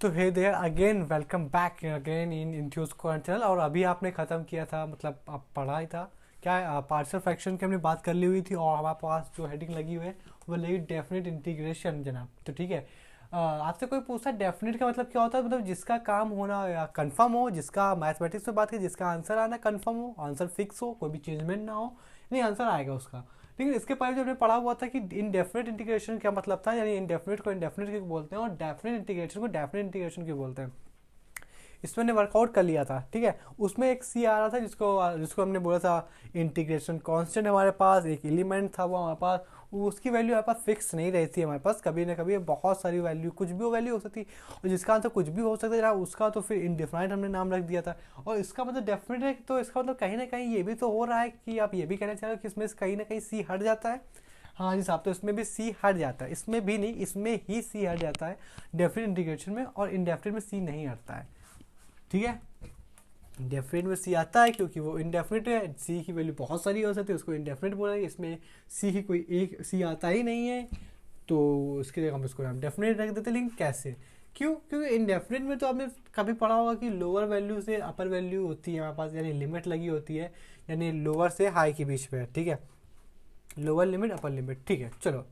तो hey there again, welcome back again in enthuse channel. और अभी आपने ख़त्म किया था, मतलब आप पढ़ा ही था क्या, पार्शियल फ्रैक्शन की हमने बात कर ली हुई थी और हमारे पास जो हेडिंग लगी हुई है वो लगी डेफिनेट इंटीग्रेशन जनाब। तो ठीक है, आपसे कोई पूछता है डेफिनेट का मतलब क्या होता है, मतलब जिसका काम होना या कंफर्म हो, जिसका मैथमेटिक्स में बात करें जिसका आंसर आना कंफर्म हो, आंसर फिक्स हो, कोई भी चेंजमेंट ना हो, नहीं आंसर आएगा उसका। लेकिन इसके पहले जो हमने पढ़ा हुआ था कि इनडेफिनेट इंटीग्रेशन क्या मतलब था, यानी इनडेफिनेट को इनडेफिनेट क्यों बोलते हैं और डेफिनेट इंटीग्रेशन को डेफिनेट इंटीग्रेशन क्यों बोलते हैं। इसमें हमने वर्कआउट कर लिया था, ठीक है। उसमें एक सी आ रहा था जिसको जिसको हमने बोला था इंटीग्रेशन कांस्टेंट। हमारे पास एक एलिमेंट था, वो हमारे पास उसकी वैल्यू हमारे पास फिक्स नहीं रहती है, हमारे पास कभी ना कभी बहुत सारी वैल्यू, कुछ भी वैल्यू हो सकती है, और जिसका आंसर कुछ भी हो सकता है उसका तो फिर इनडिफाइंड हमने नाम रख दिया था। और इसका मतलब डेफिनेट है, तो इसका मतलब कहीं ना कहीं ये भी तो हो रहा है कि आप ये भी कहना चाह रहे हो कि इसमें कहीं ना कहीं सी हट जाता है। हाँ जी साहब, तो इसमें भी सी हट जाता है, इसमें भी नहीं, इसमें ही सी हट जाता है डेफिनेट इंटीग्रेशन में, और इनडेफिनेट में सी नहीं हटता है, ठीक है। इंडेफिनिट में सी आता है क्योंकि वो इंडेफिनिट है, सी की वैल्यू बहुत सारी हो सकती है, उसको इंडेफिनिट बोलेंगे। इसमें सी की कोई एक सी आता ही नहीं है, तो इसके लिए हम इसको नाम डेफिनेट रख देते हैं। लेकिन कैसे, क्यों? क्योंकि इंडेफिनिट में तो आपने कभी पढ़ा होगा कि लोअर वैल्यू से अपर वैल्यू होती है हमारे पास, यानी लिमिट लगी होती है, यानी लोअर से हाई के बीच में, ठीक है। लोअर लिमिट अपर लिमिट, ठीक है। चलो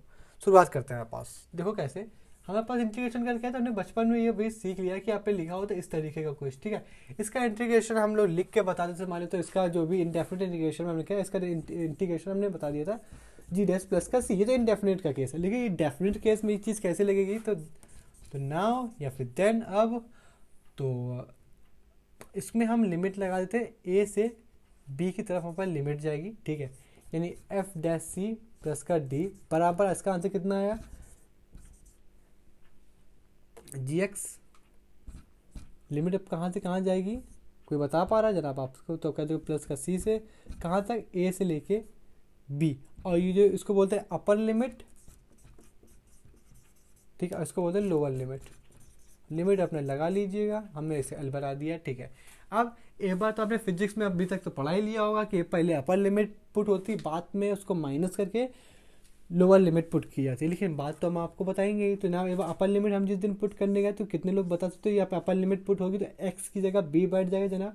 शुरुआत करते हैं। हमारे पास देखो कैसे हमारे पास इंटीग्रेशन करके है, तो हमने बचपन में ये भी सीख लिया कि यहाँ पे लिखा होता है इस तरीके का कुछ, ठीक है। इसका इंटीग्रेशन हम लोग लिख के बता देते मान लो, तो इसका जो भी इंडेफिनिट इंटीग्रेशन हमने किया, इसका इंटीग्रेशन हमने बता दिया था जी डैश प्लस का सी। ये तो इंडेफिनिट का केस है, लेकिन ये डेफिनिट केस में ये चीज़ कैसे लगेगी, तो नाउ या फिर देन, अब तो इसमें हम लिमिट लगा देते हैं, ए से बी की तरफ हमारे लिमिट जाएगी, ठीक है। यानी एफ डैश सी प्लस का डी बराबर, इसका आंसर कितना आया, जी एक्स। लिमिट अब कहाँ से कहाँ जाएगी, कोई बता पा रहा है जनाब आपको? तो कहते हो प्लस का सी से कहाँ तक, ए से लेके बी। और ये जो इसको बोलते हैं अपर लिमिट, ठीक है, इसको बोलते हैं लोअर लिमिट। लिमिट अपने लगा लीजिएगा, हमने इसे एल बना दिया, ठीक है। अब एक बार तो आपने फिजिक्स में अभी तक तो पढ़ा ही लिया होगा कि पहले अपर लिमिट पुट होती, बाद में उसको माइनस करके लोअर लिमिट पुट की जाती है। लेकिन बात तो हम आपको बताएंगे ही, तो ना अपर लिमिट हम जिस दिन पुट करने गए तो कितने लोग बता सकते हो यहाँ पे अपर लिमिट पुट होगी तो एक्स की जगह बी बैठ जाएगा जनाब।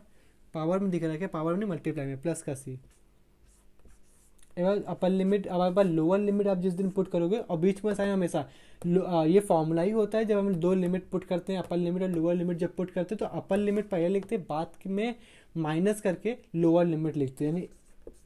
पावर में दिख रहा है क्या, पावर में नहीं, मल्टीप्लाई में, प्लस का सी। एक बार अपर लिमिट, अब एक बार लोअर लिमिट आप जिस दिन पुट करोगे, और बीच में साइन हमेशा ये फॉर्मूला ही होता है जब हम दो लिमिट पुट करते हैं, अपर लिमिट और लोअर लिमिट जब पुट करते हैं तो अपर लिमिट पहले लिखते हैं, बाद में माइनस करके लोअर लिमिट लिखते हैं, यानी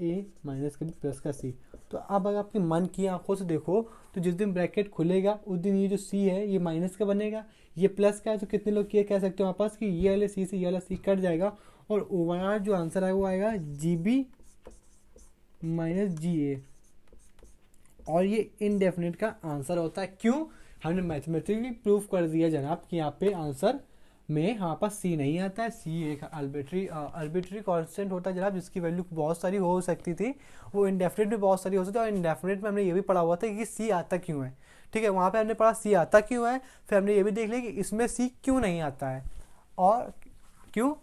ए माइनस कर प्लस का सी। तो अब अगर आपकी मन की आंखों से देखो तो जिस दिन ब्रैकेट खुलेगा उस दिन ये जो सी है ये माइनस का बनेगा, ये प्लस का है, तो कितने लोग ये कह सकते हो आपस कि ये वाले सी से ये वाला सी कट जाएगा, और ओवरऑल जो आंसर आएगा वो आएगा जी बी माइनस जी ए। और ये इनडेफिनेट का आंसर होता है। क्यों? हमने मैथमेटिकली प्रूव कर दिया जनाब कि यहाँ पे आंसर में हमारे पास सी नहीं आता है। सी एक आर्बिट्री कांस्टेंट होता है जनाब, जिसकी वैल्यू बहुत सारी हो सकती थी, वो इनडेफिनेट में बहुत सारी हो सकती है, और इनडेफिनेट में हमने ये भी पढ़ा हुआ था कि सी आता क्यों है, ठीक है। वहाँ पे हमने पढ़ा सी आता क्यों है, फिर हमने ये भी देख लिया कि इसमें सी क्यों नहीं आता है, और क्यों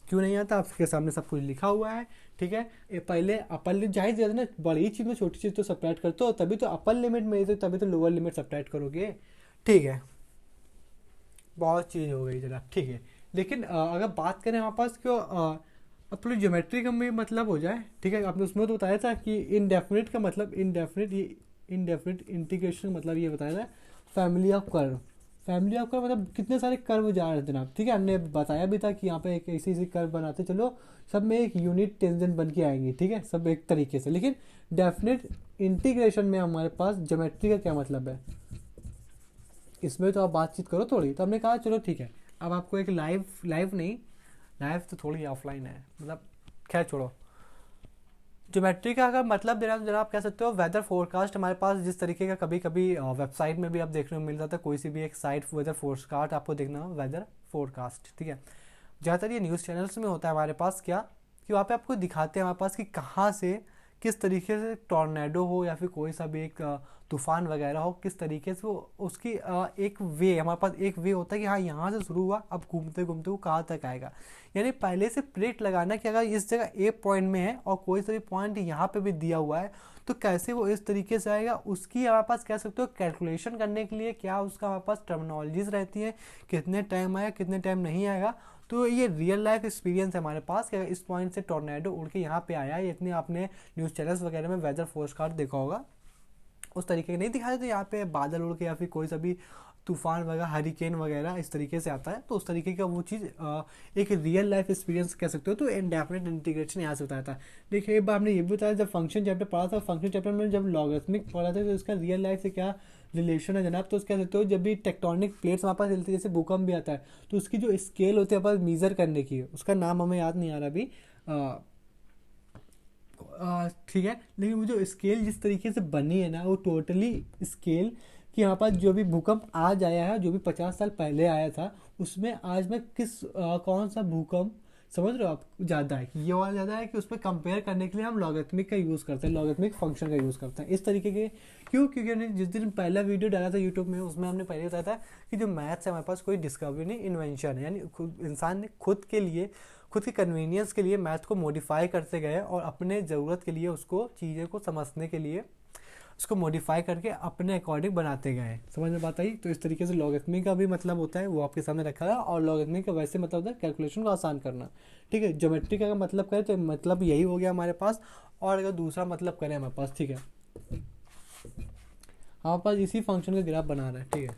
क्यों नहीं आता आपके सामने सब कुछ लिखा हुआ है, ठीक है। ये पहले अपर लिमिट जाहिर ज़्यादा ना, बड़ी चीज़ में छोटी चीज़ तो सब्ट्रैक्ट करते हो, तभी तो अपर लिमिट में तो तभी तो लोअर लिमिट सब्ट्रैक्ट करोगे, ठीक है। बहुत चीज़ हो गई जनाब, ठीक है। लेकिन अगर बात करें हमारे पास क्यों अपनी ज्योमेट्री का में मतलब हो जाए, ठीक है। आपने उसमें तो बताया था कि इनडेफिनिट का मतलब, इनडेफिनिट इंटीग्रेशन मतलब ये बताया था family of curve. Family of curve मतलब कितने सारे कर्व जा रहे हैं जनाब, ठीक है। हमने बताया भी था कि यहाँ पे एक ऐसी कर्व बनाते चलो, सब में एक यूनिट टेंजेंट बन के आएंगी, ठीक है, सब एक तरीके से। लेकिन डेफिनेट इंटीग्रेशन में हमारे पास ज्योमेट्री का क्या मतलब है, इसमें तो आप बातचीत करो थोड़ी। तो हमने कहा चलो ठीक है, अब आपको एक लाइव नहीं, लाइव तो थोड़ी ऑफलाइन है, मतलब खैर छोड़ो। ज्योमेट्री का अगर मतलब देना तो जरा आप कह सकते हो वेदर फोरकास्ट। हमारे पास जिस तरीके का कभी कभी वेबसाइट में भी आप देखने को मिल जाता है, कोई सी भी एक साइट वेदर फोरकास्ट आपको देखना हो, वेदर फोरकास्ट, ठीक है। ज़्यादातर ये न्यूज़ चैनल्स में होता है हमारे पास, क्या कि वहाँ पे आपको दिखाते हैं हमारे पास कि कहाँ से किस तरीके से टॉर्नेडो हो या फिर कोई सा भी एक तूफान वगैरह हो, किस तरीके से वो उसकी एक वे, हमारे पास एक वे होता है कि हाँ यहाँ से शुरू हुआ, अब घूमते घूमते वो कहाँ तक आएगा। यानी पहले से प्रेडिक्ट लगाना कि अगर इस जगह ए पॉइंट में है और कोई सा भी पॉइंट यहाँ पे भी दिया हुआ है तो कैसे वो इस तरीके से आएगा, उसकी हमारे पास कह सकते हो कैलकुलेशन करने के लिए क्या उसका हमारे पास टर्मिनोलॉजीज रहती है, कितने टाइम आएगा कितने टाइम नहीं आएगा। तो ये रियल लाइफ एक्सपीरियंस है हमारे पास कि इस पॉइंट से टॉर्नेडो उड़ के यहाँ पे आया है। इतने आपने न्यूज़ चैनल्स वगैरह में वेदर फोरकास्ट देखा होगा, उस तरीके के नहीं दिखाया तो यहाँ पे बादल उड़ के या फिर कोई सा भी तूफान वगैरह हरिकेन वगैरह इस तरीके से आता है, तो उस तरीके का वो चीज़ एक रियल लाइफ एक्सपीरियंस कह सकते हो। तो इंडेफिनिट इंटीग्रेशन यहाँ से बताया था। देखिए एक बार हमने ये भी बताया जब फंक्शन चैप्टर पढ़ा था, फंक्शन चैप्टर में जब लॉगरिथमिक पढ़ा था तो इसका रियल लाइफ से क्या रिलेशन है जनाब। तो कह सकते हो जब भी टेक्टोनिक प्लेट्स हमारे पास हिलती है, जैसे भूकंप भी आता है, तो उसकी जो स्केल होती है हमारे पास मीज़र करने की, उसका नाम हमें याद नहीं आ रहा अभी, ठीक है, लेकिन वो जो स्केल जिस तरीके से बनी है ना, वो टोटली स्केल कि यहाँ पर जो भी भूकंप आज आया है, जो भी 50 साल पहले आया था, उसमें आज में कौन सा भूकंप समझ रहे हो आप ज़्यादा है, ये वाला ज़्यादा है कि उसमें कंपेयर करने के लिए हम लॉगरिथमिक का यूज़ करते हैं, लॉगरिथमिक फंक्शन का यूज़ करते हैं इस तरीके के। क्यों? क्योंकि हमने जिस दिन पहला वीडियो डाला था यूट्यूब में, उसमें हमने पहले बताया था कि जो मैथ्स है हमारे पास कोई डिस्कवरी नहीं, इन्वेंशन है। यानी इंसान ने खुद के लिए, खुद के कन्वीनियंस के लिए मैथ को मॉडिफाई करते गए और अपने ज़रूरत के लिए उसको चीज़ें को समझने के लिए उसको मॉडिफाई करके अपने अकॉर्डिंग बनाते गए। समझ में बात आई? तो इस तरीके से लॉगरिथमिक का भी मतलब होता है वो आपके सामने रखा है, और लॉगरिथमिक का वैसे मतलब होता है कैलकुलेशन को आसान करना। ठीक है, ज्योमेट्री का मतलब करें तो मतलब यही हो गया हमारे पास। और अगर दूसरा मतलब करें हमारे पास, ठीक है, हमारे पास इसी फंक्शन का ग्राफ बना रहा है, ठीक है,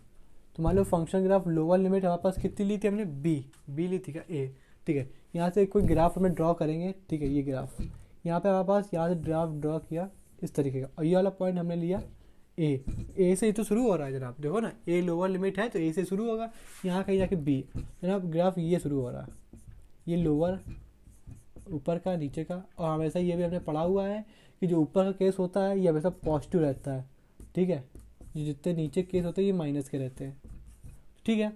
तो मान लो फंक्शन ग्राफ लोअर लिमिट हमारे पास कितनी ली थी हमने, बी ली थी क्या, ए, ठीक है। यहाँ से कोई ग्राफ हमें ड्रॉ करेंगे, ठीक है, ये ग्राफ यहाँ पे हमारे पास यहाँ से ग्राफ ड्रॉ किया इस तरीके का, और ये वाला पॉइंट हमने लिया ए से ही तो शुरू हो रहा है जनाब, देखो ना, ए लोअर लिमिट है तो ए से शुरू होगा, यहाँ कहीं जाके बी, जनाब ग्राफ ये शुरू हो रहा है, ये लोअर ऊपर का नीचे का, और हमेशा ये भी हमने पढ़ा हुआ है कि जो ऊपर का केस होता है ये हमेशा पॉजिटिव रहता है, ठीक है, जो जितने नीचे केस होते हैं ये माइनस के रहते हैं, ठीक है।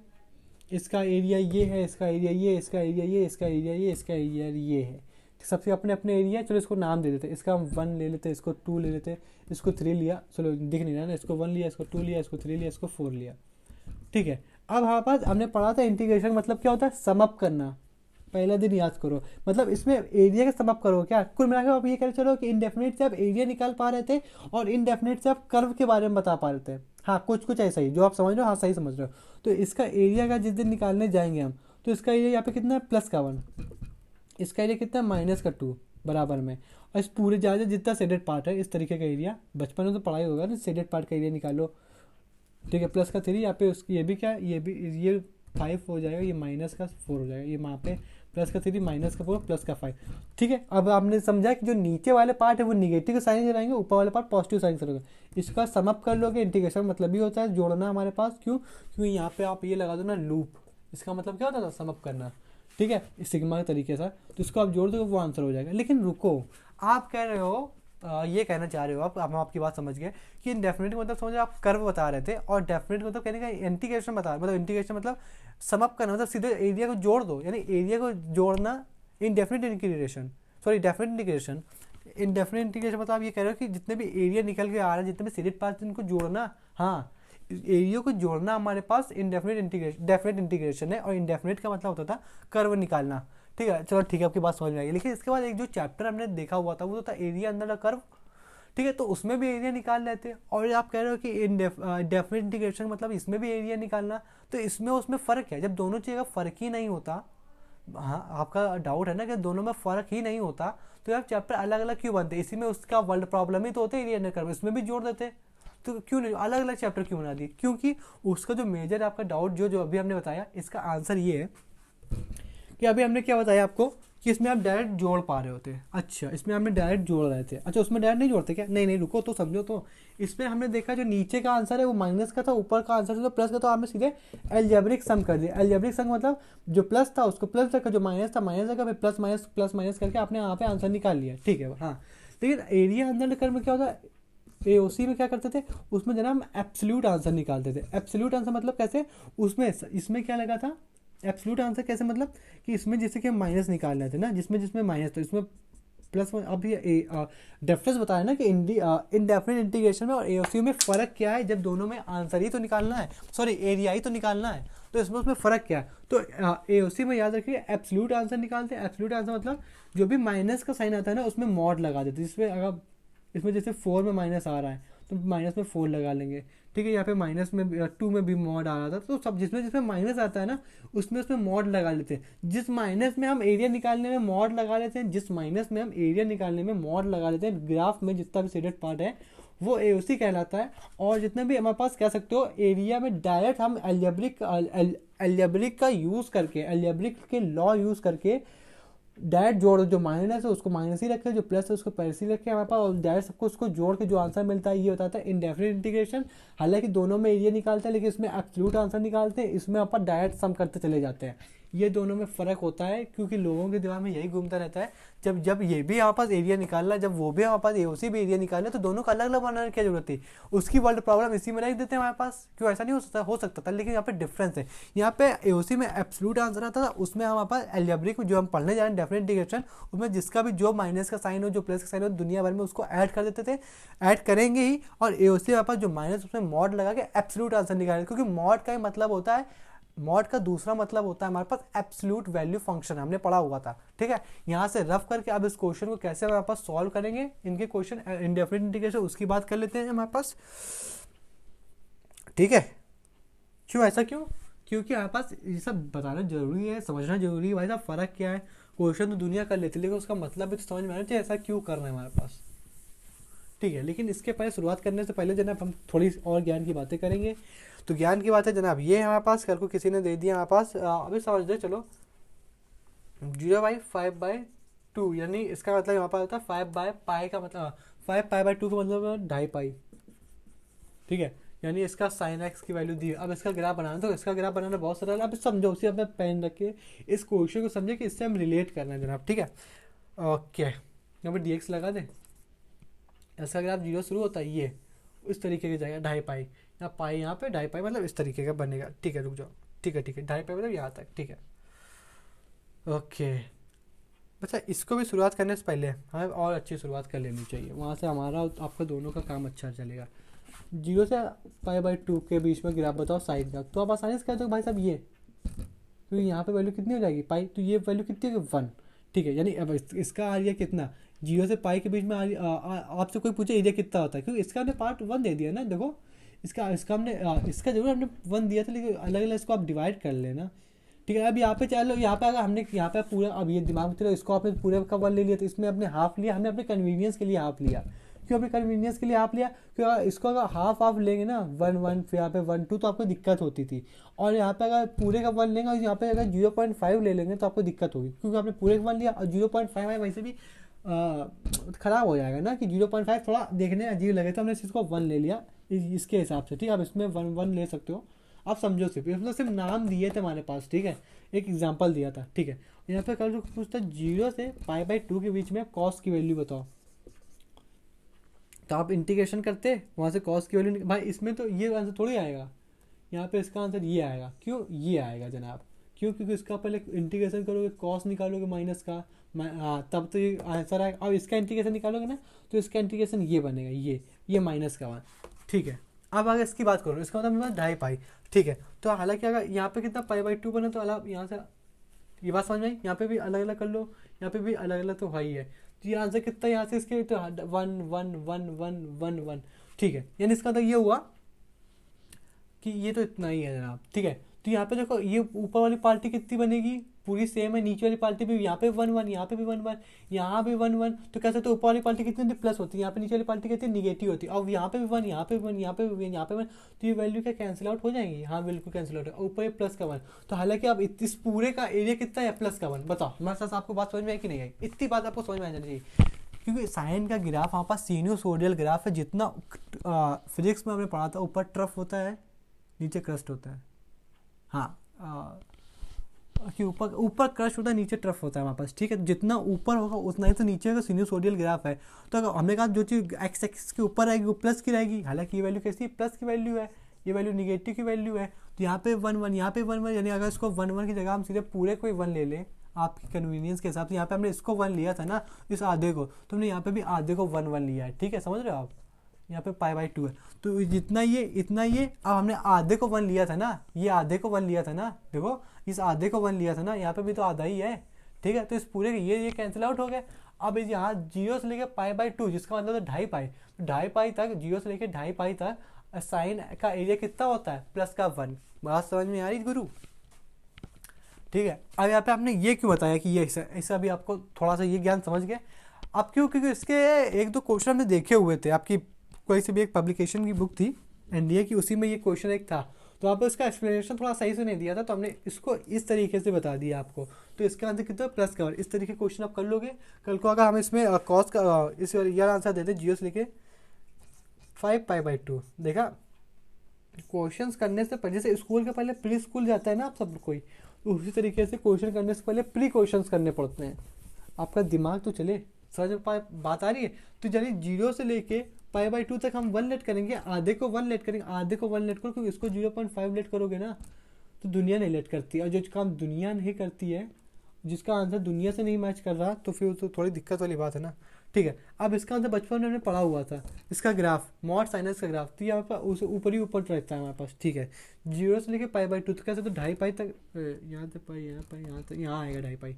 इसका एरिया ये है, इसका एरिया ये, इसका एरिया ये, इसका एरिया ये, इसका एरिया ये है, सबसे अपने अपने एरिया। चलो इसको नाम दे देते, इसका हम 1 ले लेते, इसको 2 ले लेते, इसको 3 लिया, चलो दिख नहीं रहा ना, इसको 1 लिया, इसको 2 लिया, इसको 3 लिया, इसको 4 लिया, ठीक है। अब हमारे पास हमने पढ़ा था इंटीग्रेशन मतलब क्या होता है, सम अप करना, पहला दिन याद करो, मतलब इसमें एरिया का सम अप करो। क्या कुल मिलाकर आप ये कह चलो कि इनडेफिनेट से आप एरिया निकाल पा रहे थे और इनडेफिनेट से आप कर्व के बारे में बता पा रहे थे। हाँ, कुछ ऐसा ही जो आप समझ रहे हो, हाँ सही समझ रहे हो। तो इसका एरिया का जिस दिन निकालने जाएंगे हम, तो इसका एरिया यहाँ पे कितना है, +1, इसका एरिया कितना है, -2 बराबर में, और इस पूरे ज़्यादा जितना शेडेड पार्ट है इस तरीके का एरिया, बचपन में तो पढ़ाई होगा ना, शेडेड पार्ट का एरिया निकालो, ठीक है, +3 यहाँ पे उसकी, ये भी क्या, ये भी ये 5 हो जाएगा, ये -4 हो जाएगा, ये वहाँ पे +3 -4 +5, ठीक है। अब आपने समझा कि जो नीचे वाले पार्ट है वो निगेटिव साइन से रहेंगे, ऊपर वाले पार्ट पॉजिटिव साइन से रहेगा। इसका समअप कर लोगे, इंटीग्रेशन मतलब भी होता है जोड़ना हमारे पास। क्यों? क्योंकि यहाँ पे आप ये लगा दो ना लूप, इसका मतलब क्या होता था, समअप करना, ठीक है, इस सिग्मा के तरीके से, तो इसको आप जोड़ दो वो आंसर हो जाएगा। लेकिन रुको, आप कह रहे हो ये कहना चाह रहे हो आप, हम आपकी बात समझ गए कि डेफिनेट मतलब समझ आप कर्व बता रहे थे, और डेफिनेट मतलब कहने का इंटीग्रेशन बता रहे, मतलब इंटीग्रेशन मतलब समअप करना, मतलब सीधे एरिया को जोड़ दो, यानी एरिया को जोड़ना indefinite integration, sorry definite integration. Indefinite integration मतलब आप ये कह रहे हो कि जितने भी एरिया निकल के आ रहे हैं, जितने भी शेडेड पार्ट्स इनको जोड़ना, हाँ, एरिया को जोड़ना हमारे पास इनडेफिनेट इंटीग्रेशन, डेफिनेट इंटीग्रेशन है, और इनडेफिनेट का मतलब होता था कर्व निकालना, ठीक है। चलो ठीक है, आपकी बात समझ में आई। लेकिन इसके बाद एक जो चैप्टर हमने देखा हुआ था वो था एरिया अंडर द कर्व, ठीक है, तो उसमें भी एरिया निकाल लेते हैं। और आप कह रहे हो कि डेफिनेट इंटीग्रेशन मतलब इसमें भी एरिया निकालना, तो इसमें उसमें फ़र्क है, जब दोनों चीज़ का फ़र्क ही नहीं होता, हाँ आपका डाउट है ना कि दोनों में फ़र्क ही नहीं होता, तो यार चैप्टर अलग अलग क्यों बनते, इसी में उसका वर्ल्ड प्रॉब्लम ही तो होता है एरिया अंडर कर्व, इसमें भी जोड़ देते, तो क्यों नहीं अलग अलग चैप्टर क्यों बना दिए? क्योंकि उसका जो मेजर आपका डाउट जो अभी हमने बताया, इसका आंसर ये है कि अभी हमने क्या बताया आपको कि इसमें आप डायरेक्ट जोड़ पा रहे होते हैं। अच्छा, इसमें हमने डायरेक्ट जोड़ रहे थे, अच्छा उसमें डायरेक्ट नहीं जोड़ते क्या? नहीं रुको तो समझो, तो इसमें हमने देखा जो नीचे का आंसर है वो माइनस का था, ऊपर का आंसर था प्लस का, तो आपने सीधे अलजेब्रिक सम कर दिया। अलजेब्रिक सम मतलब जो प्लस था उसको प्लस रखा, जो माइनस था माइनस रखा, फिर प्लस माइनस करके आपने यहाँ पे आंसर निकाल लिया, ठीक है। हाँ, लेकिन एरिया अंदर कर्व में क्या होता है, एओसी में क्या करते थे, उसमें जनाब हम एब्सोल्यूट आंसर निकालते थे। एब्सोल्यूट आंसर मतलब कैसे, उसमें इसमें क्या लगा था, एब्सोल्यूट आंसर कैसे मतलब कि इसमें जैसे कि हम माइनस निकाल रहे थे ना, जिसमें माइनस था, इसमें प्लस वन। अब ये डिफरेंस बताया ना कि इनडेफिनिट इंटीग्रेशन में और एओसी में फ़र्क क्या है, जब दोनों में आंसर ही तो निकालना है, सॉरी एरिया ही तो निकालना है, तो इसमें उसमें फ़र्क क्या है। तो एओसी में याद रखिए एब्सोल्यूट आंसर निकालते हैं। एब्सोल्यूट आंसर मतलब जो भी माइनस का साइन आता है ना उसमें मॉड लगा देते हैं, जिसमें अगर इसमें जैसे 4 में माइनस आ रहा है तो माइनस में 4 लगा लेंगे, ठीक है। यहाँ पे माइनस में 2 में भी मॉड आ रहा था, तो सब जिसमें जिसमें माइनस आता है ना उसमें मॉड लगा लेते हैं। जिस माइनस में हम एरिया निकालने में मॉड लगा लेते हैं, जिस माइनस में हम एरिया निकालने में मॉड लगा लेते हैं, ग्राफ में जितना भी शेडेड पार्ट है वो एओसी कहलाता है। और जितने भी हमारे पास कह सकते हो एरिया में डायरेक्ट हम एल्जेब्रिक का यूज़ करके, एल्जेब्रिक के लॉ यूज़ करके डायरेक्ट जोड़, जो माइनस है उसको माइनस ही रखे, जो प्लस है उसको प्लस ही रखे हमारे पास, और डायरेक्ट सबको उसको जोड़ के जो आंसर मिलता है ये बताता है इनडेफिनिट इंटीग्रेशन। हालांकि दोनों में एरिया निकालते हैं लेकिन इसमें एब्सोल्यूट आंसर निकालते हैं, इसमें अपन डायरेक्ट सम करते चले जाते हैं। ये दोनों में फ़र्क होता है क्योंकि लोगों के दिमाग में यही घूमता रहता है, जब ये भी हमारे पास एरिया निकालना है, जब वो भी हमारे पास एओसी भी एरिया निकालना है, तो दोनों का अलग अलग बनाने की क्या जरूरत थी। उसकी वर्ल्ड प्रॉब्लम इसी में रख देते हैं हमारे पास, क्यों ऐसा नहीं हो सकता था। लेकिन यहाँ पे डिफरेंस है, यहाँ पे एओसी में एब्सोल्यूट आंसर आता था, उसमें हमारे पास एल्जेब्रिक जो हम पढ़ने जा रहे हैं डेफिनेट इंटीग्रेशन, उसमें जिसका भी जो माइनस का साइन हो, जो प्लस का साइन हो, दुनिया भर में उसको ऐड कर देते थे, ऐड करेंगे ही। और एओसी हमारे पास जो माइनस उसमें मॉड लगा के एब्सोल्यूट आंसर निकाले, क्योंकि मॉड का ही मतलब होता है, मॉड का दूसरा मतलब होता है हमारे पास एब्सोल्यूट वैल्यू फंक्शन, हमने पढ़ा हुआ था, ठीक है। यहाँ से रफ करके अब इस क्वेश्चन को कैसे हमारे पास सॉल्व करेंगे, इनके क्वेश्चन इंडेफिनिट इंटीग्रेशन उसकी बात कर लेते हैं हमारे पास, ठीक है। क्यों ऐसा क्यों, क्योंकि हमारे पास ये सब बताना जरूरी है, समझना जरूरी है भाई साहब फ़र्क क्या है। क्वेश्चन तो दुनिया कर लेती है लेकिन उसका मतलब भी तो समझ में आना चाहिए ऐसा क्यों करना है हमारे पास, ठीक है। लेकिन इसके पहले शुरुआत करने से पहले जनाब हम थोड़ी और ज्ञान की बातें करेंगे। तो ज्ञान की बात है जनाब, ये हमारे पास कल को किसी ने दे दिया हमारे पास, अभी समझ दे चलो 0/5/2, यानी इसका मतलब हमारे पास होता है 5/π का मतलब 5π/2 का मतलब 2.5π, ठीक है। यानी इसका साइन एक्स की वैल्यू दी। अब इसका ग्राफ बनाना, तो इसका ग्राफ बनाना बहुत सरल है, अब समझो उसे अपने पेन रख के इस क्वेश्चन को समझे कि इससे हम रिलेट करना है जनाब, ठीक है। ओके, यहाँ पर dx लगा दे, इसका ग्राफ 0 शुरू होता है, ये इस तरीके की जाएगा 2.5π, यहाँ पाई यहाँ पे 2.5π मतलब इस तरीके का बनेगा, ठीक है। रुक जाओ, ठीक है 2.5π मतलब यहाँ तक, ठीक है। ओके बच्चा, इसको भी शुरुआत करने से पहले हमें और अच्छी शुरुआत कर लेनी चाहिए, वहाँ से हमारा आपका दोनों का काम अच्छा चलेगा। 0 से π/2 के बीच में ग्राफ बताओ साइन का, तो आप आसानी से कहते हो भाई साहब ये, क्योंकि यहाँ पे वैल्यू कितनी हो जाएगी पाई, तो ये वैल्यू कितनी होगी 1, ठीक है। यानी अब इसका एरिया कितना, 0 से पाई के बीच में आपसे कोई पूछे एरिया कितना होता है, क्योंकि इसका हमने पार्ट 1 दे दिया ना, देखो इसका हमने इसका जरूर हमने 1 दिया था लेकिन अलग अलग इसको आप डिवाइड कर लेना, ठीक है। अब यहाँ पे चलो, यहाँ पे अगर हमने यहाँ पे पूरा, अब ये दिमाग में चलो इसको आपने पूरे का 1 ले लिया, तो इसमें अपने हाफ लिया, हमने अपने कन्वीनियंस के लिए हाफ लिया, क्यों अपने कन्वीनियंस के लिए हाफ लिया, क्योंकि इसको अगर हाफ लेंगे ना 1 फिर यहाँ पे 1 2 तो आपको दिक्कत होती थी, और यहाँ पे अगर पूरे का 1 लेंगे और यहाँ पे अगर 0.5 ले लेंगे तो आपको दिक्कत होगी, क्योंकि आपने पूरे का 1 लिया और 0.5 है, वैसे भी ख़राब हो जाएगा ना कि 0.5 थोड़ा देखने अजीब लगे, तो हमने इसको 1 ले लिया इसके हिसाब से, ठीक है। आप इसमें 1 ले सकते हो, आप समझो सिर्फ इसमें सिर्फ नाम दिए थे हमारे पास, ठीक है, एक एग्जांपल दिया था, ठीक है। यहाँ पे कल पूछता 0 से π/2 के बीच में कॉस की वैल्यू बताओ, तो आप इंटीग्रेशन करते वहाँ से कॉस की वैल्यू, भाई इसमें तो ये आंसर थोड़ी आएगा, यहाँ पे इसका आंसर ये आएगा, क्यों ये आएगा जनाब, क्यों, क्योंकि इसका पहले इंटीग्रेशन करोगे, कॉस निकालोगे माइनस का, हाँ तब तो ये आंसर आएगा। अब इसका इंटीग्रेशन निकालोगे ना तो इसका इंटीग्रेशन ये बनेगा, ये माइनस का 1, ठीक है। अब अगर इसकी बात करो, इसका मतलब 2.5π, ठीक है। तो हालांकि अगर यहाँ पे कितना π/2 बना, तो अलग यहाँ से ये बात समझ में आई, यहाँ पे भी अलग अलग कर लो, यहाँ पे भी अलग अलग, तो भाई है, तो ये आंसर कितना यहाँ से इसके, तो 1 1 1 1 1 1, ठीक है। यानी इसका तो ये हुआ कि ये तो इतना ही है जनाब, ठीक है। तो यहाँ पे देखो ये ऊपर वाली पार्टी कितनी बनेगी, पूरी सेम है, नीचे वाली पार्टी भी यहाँ पे 1 1, यहाँ पे भी 1 1, यहाँ भी 1 1, तो कैसे, तो ऊपर वाली पार्टी कितनी होती है प्लस होती है, यहाँ पे नीचे वाली पार्टी कितनी निगेटिव होती है, और यहाँ पे भी 1, यहाँ पे 1, यहाँ पे 1, यहाँ पे 1, तो ये वैल्यू क्या कैंसिल आउट हो जाएंगी, हाँ बिल्कुल कैंसिल आउट है, ऊपर ये प्लस का 1, तो हालांकि अब इस पूरे का एरिया कितना है प्लस का 1, बताओ हमारे साथ आपको बात समझ में आई कि नहीं आई, इतनी बात आपको समझ में आनी चाहिए, क्योंकि साइन का ग्राफ हमारे पास सिनुसोइडल ग्राफ है, जितना फिजिक्स में हमने पढ़ा था, ऊपर ट्रफ होता है नीचे क्रस्ट होता है, हाँ कि ऊपर क्रस्ट होता है नीचे ट्रफ होता है हमारे पास, ठीक है। जितना ऊपर होगा उतना ही तो नीचे का सिनुसोइडल ग्राफ है, तो अगर हमने कहा जो चीज़ एक्स एक्सिस के ऊपर रहेगी वो प्लस की रहेगी, हालांकि ये वैल्यू कैसी है, प्लस की वैल्यू है, ये वैल्यू निगेटिव की वैल्यू है, तो यहाँ पे 1 1, यहाँ पे 1 1, यानी अगर इसको 1 1 की जगह हम सीधे पूरे कोई 1 ले लें आपकी कन्वीनियंस के हिसाब से, यहाँ पे हमने इसको 1 लिया था ना इस आधे को, तो हमने यहाँ पे भी आधे को 1 1 लिया है, ठीक है, समझ रहे हो आप, यहाँ पे π/2 है, तो जितना ये इतना ये, अब हमने आधे को 1 लिया था ना, ये आधे को 1 लिया था ना, देखो इस आधे को 1 लिया था ना, यहाँ पे भी तो आधा ही है, ठीक है, तो इस पूरे ये कैंसिल आउट हो गया। अब यहाँ 0 से लेके π/2, जिसका मतलब है 2.5 पाई, तो 2.5 पाई तक, 0 से लेके 2.5 पाई तक साइन का एरिया कितना होता है, प्लस का 1। बात समझ में आ रही गुरु, ठीक है। अब यहाँ पे आपने ये क्यों बताया कि ये ऐसा भी आपको थोड़ा सा ये ज्ञान समझ गए। अब क्यों, क्योंकि इसके 1-2 क्वेश्चन हमने देखे हुए थे, आपकी कोई सी भी एक पब्लिकेशन की बुक थी एनडीए की, उसी में ये क्वेश्चन एक था, तो आप इसका एक्सप्लेनेशन थोड़ा सही से नहीं दिया था, तो हमने इसको इस तरीके से बता दिया आपको, तो इसका आंसर कितना प्लस का 1। इस तरीके के क्वेश्चन आप कर लोगे, कल को अगर हम इसमें कॉस का इस यार आंसर देते 0 से लेके 5 π/2, देखा क्वेश्चंस करने से पहले, जैसे स्कूल के पहले प्री स्कूल जाता है ना आप सब कोई, तो उसी तरीके से क्वेश्चन करने से पहले प्री क्वेश्चंस करने पड़ते हैं, आपका दिमाग तो चले, समझ में बात आ रही है। तो यानी 0 से लेके π/2 तक हम 1 लेट करेंगे, आधे को 1 लेट करेंगे, आधे को 1 लेट करो, क्योंकि इसको 0.5 लेट करोगे ना तो दुनिया नहीं लेट करती, और जो काम दुनिया नहीं करती है, जिसका आंसर दुनिया से नहीं मैच कर रहा, तो फिर तो थोड़ी दिक्कत वाली बात है ना, ठीक है। अब इसका आंसर बचपन में हमने पढ़ा हुआ था, इसका ग्राफ मॉड साइनस का ग्राफ, तो यहाँ पर उस ऊपर ही ऊपर रहता है हमारे पास, ठीक है। 0 से लेके π/2 तो कैसे, तो 2.5 पाई तक, यहाँ तक पाई, यहाँ पाई, यहाँ तक, यहाँ आएगा 2.5 पाई,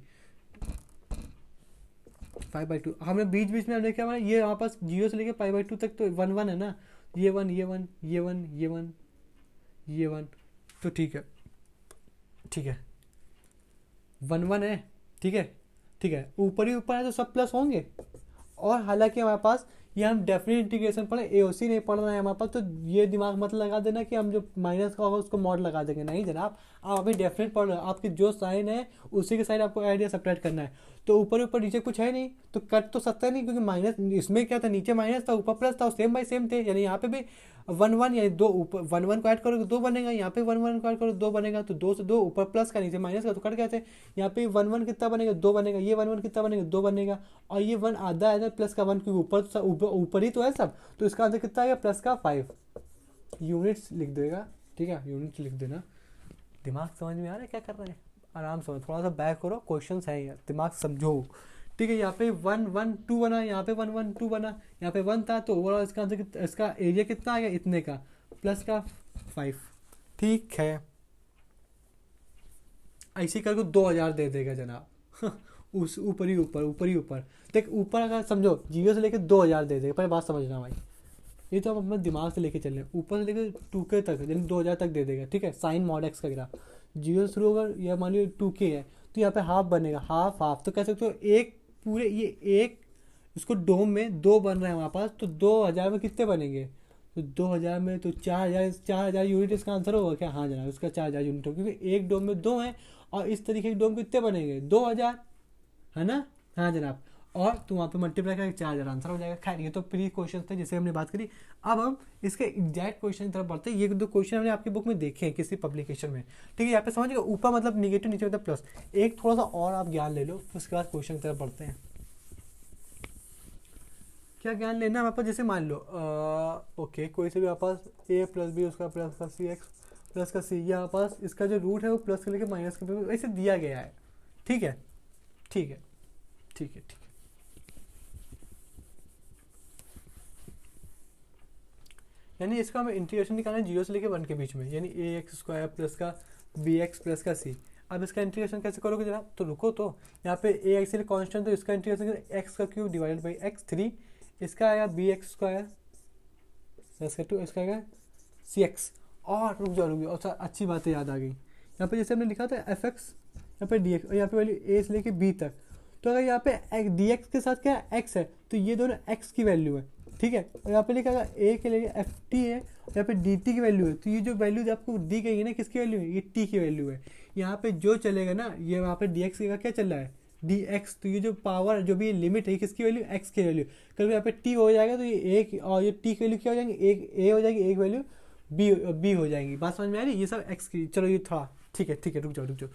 5/2। हमने बीच में हमने क्या माना, ये हमारे पास 0 से लेके π/2 तक तो 1 1 है ना, ये 1 ये 1 ये 1 ये 1 ये 1, तो ठीक है, ठीक है, 1 1 है, ठीक है, ठीक है, ऊपर ही ऊपर है तो सब प्लस होंगे। और हालांकि हमारे पास ये हम डेफिनेट इंटीग्रेशन पढ़े, एओसी नहीं पढ़ रहे हैं हमारे पास, तो ये दिमाग मत लगा देना कि हम जो माइनस का होगा उसको मॉड लगा देंगे, नहीं जनाब, आप अभी डेफिनेट पढ़ रहे हो, आपकी जो साइन है उसी के साइन आपको ऐड या सब्ट्रैक्ट करना है, तो ऊपर ऊपर नीचे कुछ है नहीं तो कट तो सकता नहीं, क्योंकि माइनस इसमें क्या था, नीचे माइनस था ऊपर प्लस था, सेम बाई सेम थे, यानी यहाँ पे भी 1 1 यानी 2 ऊपर 1 1 को ऐड करोगे 2 बनेगा, यहाँ पे 1 1 को ऐड करो 2 बनेगा, तो 2 से 2 ऊपर प्लस का नीचे माइनस का, तो कट गए थे। यहाँ पे 1 1 कितना बनेगा 2 बनेगा, ये 1 1 कितना बनेगा 2 बनेगा, और ये 1 आधा है प्लस का 1, क्योंकि ऊपर ही तो है सब, तो इसका आंसर कितना आएगा प्लस का 5। यूनिट्स लिख देगा, ठीक है, यूनिट्स लिख देना। दिमाग समझ में आ रहा है क्या कर रहे हैं, आराम से थोड़ा सा बैक करो, क्वेश्चन है यार, दिमाग समझो, ठीक है। यहाँ पे 1 1 2 बना, यहाँ पे 1 1 2 बना, यहाँ पे 1 था, तो ओवरऑल इसका आंसर इसका एरिया कितना आ गया इतने का, प्लस का 5, ठीक है। ऐसे करके 2000 दे देगा जनाब उस ऊपर ही ऊपर देख, ऊपर अगर समझो 0 से लेके 2000 दे देगा, पहले बात समझना भाई, ये तो हम अपने दिमाग से लेके चल रहे हैं, ऊपर से लेके 2K तक यानी 2000 तक दे देगा, ठीक है। साइन मॉड एक्स का ग्राफ 0 से शुरू होगा, या मान लो 2K है, तो यहाँ पे हाफ बनेगा, हाफ तो कह सकते हो एक पूरे, ये एक इसको डोम में 2 बन रहे हैं हमारे पास, तो 2000 में कितने बनेंगे, तो 2000 में तो 4000 यूनिट इसका आंसर होगा क्या, हाँ जनाब इसका 4000 यूनिट होगा, क्योंकि एक डोम में 2 है, और इस तरीके के डोम कितने बनेंगे 2000, है ना, हाँ जनाब, और तो वहाँ पे मल्टीप्लाई करके 4000 आंसर हो जाएगा। खैर ये तो प्री क्वेश्चन थे जिसे हमने बात करी, अब हम इसके एग्जैक्ट क्वेश्चन की तरफ बढ़ते हैं। ये 2 क्वेश्चन हमने आपकी बुक में देखे हैं किसी पब्लिकेशन में, ठीक है। यहाँ पे समझिएगा, ऊपर मतलब निगेटिव, नीचे मतलब प्लस, एक थोड़ा सा और आप ज्ञान ले लो, उसके बाद क्वेश्चन की तरफ बढ़ते हैं। क्या ज्ञान लेना है हमारे पास, जैसे मान लो ओके, कोई से भी हमारे पास a + b उसका प्लस का सी एक्स प्लस का सी, ये हमारे पास इसका जो रूट है वो प्लस के लेके माइनस के वैसे दिया गया है, ठीक है, ठीक है, ठीक है, ठीक है। यानी इसका हमें इंटीग्रेशन निकालना है 0 से लेके 1 के बीच में, यानी ax² प्लस का bx प्लस का c। अब इसका इंटीग्रेशन कैसे करोगे जनाब, तो रुको, तो यहाँ पे ax लिए कांस्टेंट, तो इसका इंटीग्रेशन x का क्यूब डिवाइडेड बाई x3, इसका आएगा bx² प्लस का 2, इसका आएगा cx। और रुक जाओ, और अच्छी बातें याद आ गई, यहाँ पे जैसे हमने लिखा था fx, यहाँ पे dx, और यहाँ पे वैल्यू a से लेके b तक, तो अगर यहाँ पे dx के साथ क्या x है, तो ये दोनों x की वैल्यू है, ठीक है। और यहाँ पे लिखा है a के लिए ft है, यहाँ पे dt की वैल्यू है, तो ये जो वैल्यू आपको दी गई है ना, किसकी वैल्यू है, ये t की वैल्यू है। यहाँ पे जो चलेगा ना, ये वहाँ पे dx का क्या चल रहा है dx, तो ये जो पावर जो भी लिमिट है किसकी वैल्यू, x की वैल्यू। कभी यहाँ पे t हो जाएगा तो ये एक, और ये t की वैल्यू क्या हो जाएंगी, एक a हो जाएगी, एक वैल्यू b हो जाएंगी। बात समझ में आ रही है, ये सब x की, चलो ये थोड़ा ठीक है, रुक जाओ।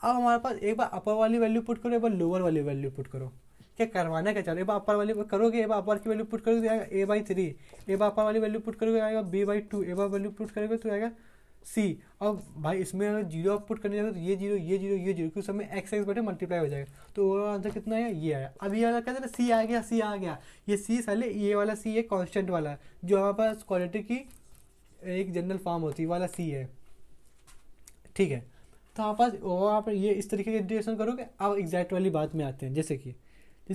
अब हमारे पास एक बार अपर वाली वैल्यू पुट करो, एक बार लोअर वाली वैल्यू पुट करो, क्या करवाना क्या चाह रहे हो, अपर वाली करोगे, अपर की वैल्यू पुट करोगे तो आएगा a/3, अपर वाली वैल्यू पुट करोगे आएगा b/2, वैल्यू पुट करोगे तो आएगा c। अब भाई इसमें अगर जीरो पुट करने जाएगा तो ये जीरो ये जीरो ये जीरो, कुछ समय एक्स एक्स बटे मल्टीप्लाई हो जाएगा, तो ओवरऑल आंसर कितना आया, ये आया। अब ये वाला कहते हैं सी आ गया, सी आ गया, ये सी साले ये वाला सी है कांस्टेंट वाला, जो हमारे पास क्वाड्रेटिक की एक जनरल फॉर्म होती है वाला सी है, ठीक है। तो हमारे पास वहाँ पर ये इस तरीके का इंटीग्रेशन करोगे। अब एग्जैक्ट वाली बात में आते हैं, जैसे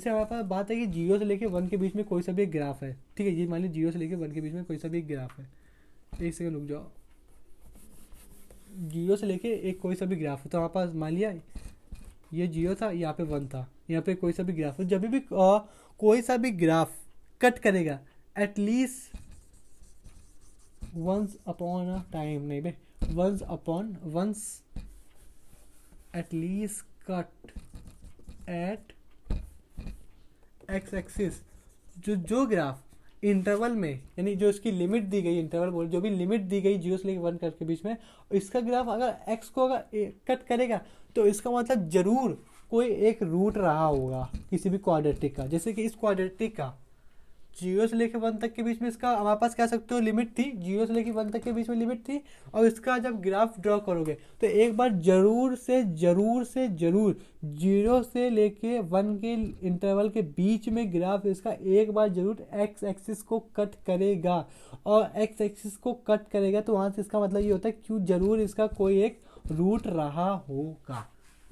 हमारे पास बात है कि 0 से लेके 1 के बीच में कोई सा भी एक ग्राफ है, ठीक है। ये मान लीजिए 0 से लेके 1 के बीच में कोई सा भी एक ग्राफ है, एक सेकंड रुक जाओ, 0 से लेके एक कोई सा भी ग्राफ है, तो हमारे पास मान लिया ये 0 था, यहाँ पे 1 था, यहाँ पे कोई सा भी ग्राफ है, जब भी कोई सा भी ग्राफ कट करेगा at least once upon a time, नहीं बे, once at least cut at X axis, जो ग्राफ इंटरवल में, यानी जो इसकी लिमिट दी गई, इंटरवल बोल, जो भी लिमिट दी गई 0 से लेकर 1 के बीच में, इसका ग्राफ अगर एक्स को अगर कट करेगा तो इसका मतलब जरूर कोई एक रूट रहा होगा किसी भी क्वाड्रेटिक का। जैसे कि इस क्वाड्रेटिक का 0 से लेकर 1 तक के बीच में इसका हमारे पास कह सकते हो लिमिट थी, 0 से लेकर 1 तक के बीच में लिमिट थी, और इसका जब ग्राफ ड्रॉ करोगे तो एक बार जरूर 0 से लेके 1 के इंटरवल के बीच में ग्राफ इसका एक बार जरूर एक्स एक्सिस को कट करेगा, और एक्स एक्सिस को कट करेगा तो वहाँ से इसका मतलब ये होता है क्यों जरूर इसका कोई एक रूट रहा होगा।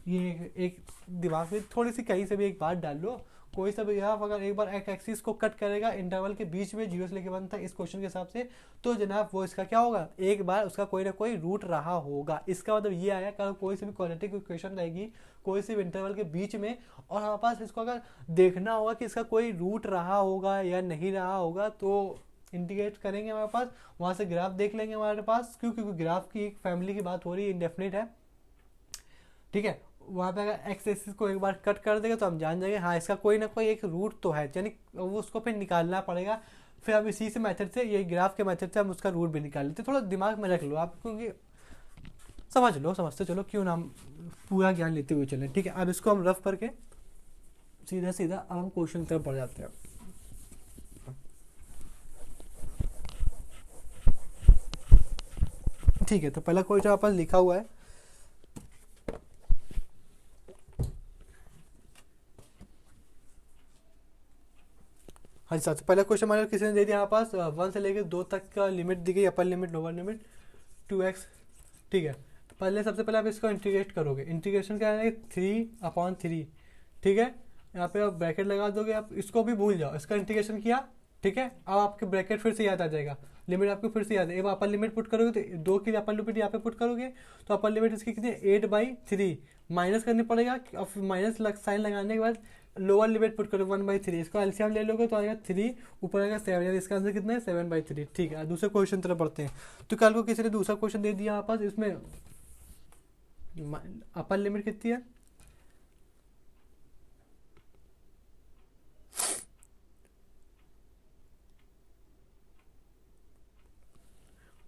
ये एक दिमाग में थोड़ी सी कहीं से भी एक बात डाल लो, कोई सा भी ग्राफ अगर एक बार एक्स एक्सिस को कट करेगा इंटरवल के बीच में 0 से लेकर 1 तक इस क्वेश्चन के हिसाब से, तो जनाब वो इसका क्या होगा, एक बार उसका कोई ना कोई रूट रहा होगा। इसका मतलब ये आया कि कोई सी भी क्वाड्रेटिक इक्वेशन रहेगी कोई सी भी इंटरवल के बीच में, और हमारे पास इसको अगर देखना होगा कि इसका कोई रूट रहा होगा या नहीं रहा होगा, तो इंटीग्रेट करेंगे हमारे पास, वहाँ से ग्राफ देख लेंगे हमारे पास, क्योंकि ग्राफ की एक फैमिली की बात हो रही है, इंडेफिनिट है, ठीक है। वहाँ पे अगर एक्स एक्सिस को एक बार कट कर देगा तो हम जान जाएंगे हाँ इसका कोई ना कोई एक रूट तो है, यानी वो उसको फिर निकालना पड़ेगा। फिर अब इसी से मेथड से, ये ग्राफ के मेथड से हम उसका रूट भी निकाल लेते। थोड़ा दिमाग में रख लो आप, क्योंकि समझते चलो, क्यों ना हम पूरा ज्ञान लेते हुए चलें, ठीक है। अब इसको हम रफ करके सीधा अब हम क्वेश्चन की तरफ बढ़ जाते हैं। ठीक है, तो पहला क्वेश्चन आप पास लिखा हुआ है, हाँ जी साहब। तो पहला क्वेश्चन हमारे किसी ने दे दिया यहाँ पास 1 से लेकर 2 तक का लिमिट दी गई, upper limit lower limit 2x, ठीक है। तो पहले सबसे पहले आप इसको इंटीग्रेट करोगे, इंटीग्रेशन क्या है 3/3, ठीक है। यहाँ पे आप ब्रैकेट लगा दोगे, आप इसको भी भूल जाओ, इसका इंटीग्रेशन किया, ठीक है। अब आपके ब्रैकेट फिर से याद आ जाएगा, लिमिट आपको फिर से याद है। एक अपर लिमिट पुट करोगे तो 2 की अपर लिमिट यहाँ पे पुट करोगे, तो अपर लिमिट इसकी कितनी 8/3 माइनस करनी पड़ेगा, और माइनस साइन लगाने के बाद लोअर लिमिट पुट करो 1/3, इसको एलसीएम ले लोगे तो आएगा 3, ऊपर आएगा 7, यानी इसका आंसर कितना है 7/3, ठीक है। दूसरे क्वेश्चन तरफ बढ़ते हैं। तो कल को किसी ने दूसरा क्वेश्चन दे दिया आप, इसमें अपर लिमिट कितनी है,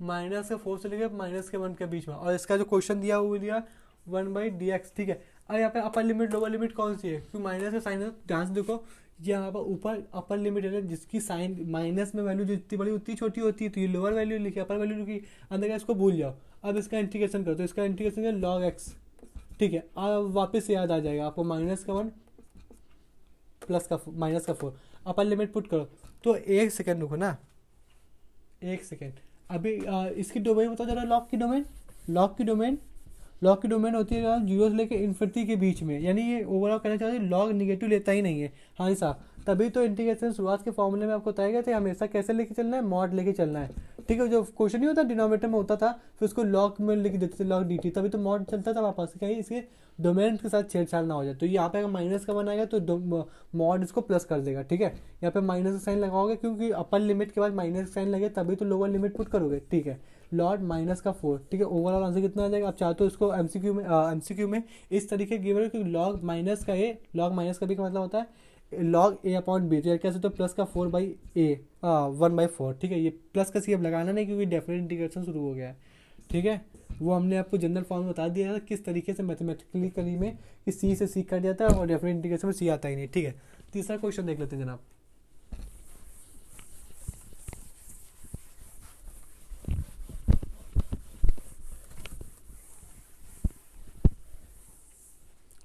-4 से लेकर -1 के बीच में, और इसका जो क्वेश्चन दिया वो दिया 1/dx, ठीक है। अब यहाँ पे अपर लिमिट लोअर लिमिट कौन सी है, क्योंकि माइनस में साइन ध्यान से देखो, यहाँ पर ऊपर अपर लिमिट है जिसकी साइन माइनस में वैल्यू जितनी बड़ी उतनी छोटी होती है, तो ये लोअर वैल्यू लिखी, अपर वैल्यू लिखी, अंदर का इसको भूल जाओ। अब इसका इंटीग्रेशन करो, तो इसका इंटीग्रेशन है log x, ठीक है। अब वापस से याद आ जाएगा आपको -1 प्लस का -4, अपर लिमिट पुट करो। तो एक सेकेंड रुको ना, एक सेकेंड, अभी इसकी डोमेन बताओ जरा, लॉग की डोमेन होती है 0 से लेकर इन्फिनिटी के बीच में, यानी ये ओवरऑल कहना चाहते हैं लॉग निगेटिव लेता ही नहीं है, हाँ जी साहब। तभी तो इंटीग्रेशन शुरुआत के फॉर्मूले में आपको बताया गया था हमेशा कैसे लेके चलना है, मॉड लेके चलना है, ठीक है। जो क्वेश्चन नहीं होता डिनोमिनेटर में होता था, फिर उसको लॉग में लिख देते थे log dt, तभी तो मॉड चलता था वापस, कहीं इसके डोमेन के साथ छेड़छाड़ ना हो जाए। तो यहाँ पे अगर माइनस का बनाएगा तो मॉड इसको प्लस कर देगा, ठीक है। यहाँ पे माइनस का साइन लगाओगे, क्योंकि अपर लिमिट के बाद माइनस का साइन लगे तभी तो लोअर लिमिट पुट करोगे, ठीक है। लॉग -4, ठीक है। ओवरऑल आंसर कितना आ जाएगा, आप चाहते हो इसको एमसीक्यू में इस तरीके गिवन है, क्योंकि लॉग माइनस का भी का मतलब होता है log a/b, तो कैसे तो प्लस का 4/a 1/4, ठीक है। ये प्लस का सी अब लगाना नहीं, क्योंकि डेफिनेट इंटीग्रेशन शुरू हो गया है, ठीक है। वो हमने आपको जनरल फॉर्म बता दिया था किस तरीके से मैथमेटिकली में कि सी से सी कट जाता है और डेफिनेट इंटीग्रेशन में सी आता ही नहीं, ठीक है। तीसरा क्वेश्चन देख लेते हैं जनाब।